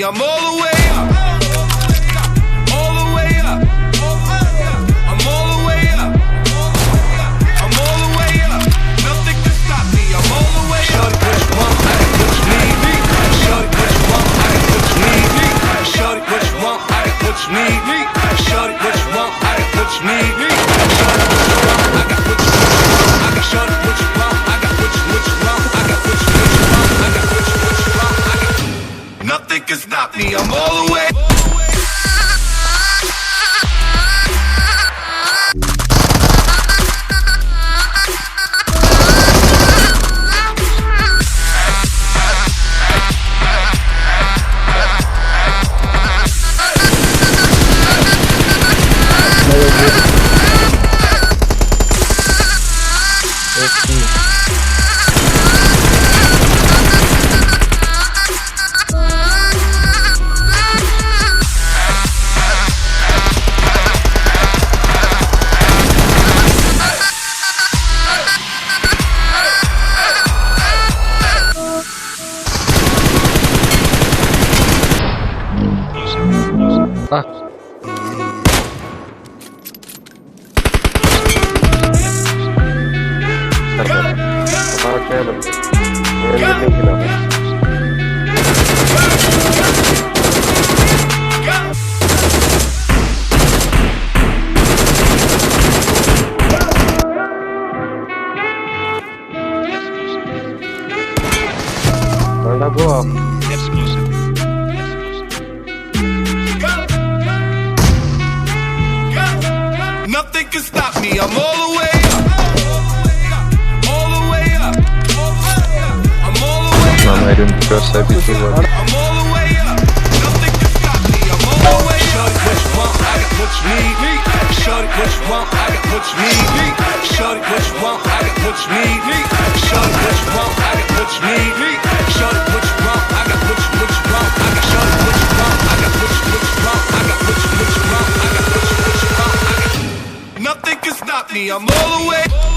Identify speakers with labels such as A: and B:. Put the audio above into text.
A: I'm all the way up. All the way up. I'm all the way up. I'm all the way up. Nothing can stop me. I'm all the way up. Shorty, what you want? I got what you need. Shorty, what you want? I got what you need. Shorty, what you want? I got what you need. Shorty, what you want? I got what you need. Shorty, what you want? I got what you want. I got shorty, what you want? I got what you want. I got what you want. I got what you want. I got nothing can stop me. I'm all the way.
B: Ah.
A: Nothing can stop me. I'm all the way up. All the way up. I'm all the way up.
B: Mama elim görse bir şey var.
A: I'm all the way up. Nothing can stop me. I'm all the way up. Shorty, what you want? I got what you need. Shorty, what you want? I got what you need. Shorty, what you want? I got what you need. Shorty, what you want? I got what you need. Shorty, what you want? I got what you want. I got shorty, what you want? I got what you want. I got what you want. I got what you want. I got nothing can stop me. I'm all the way.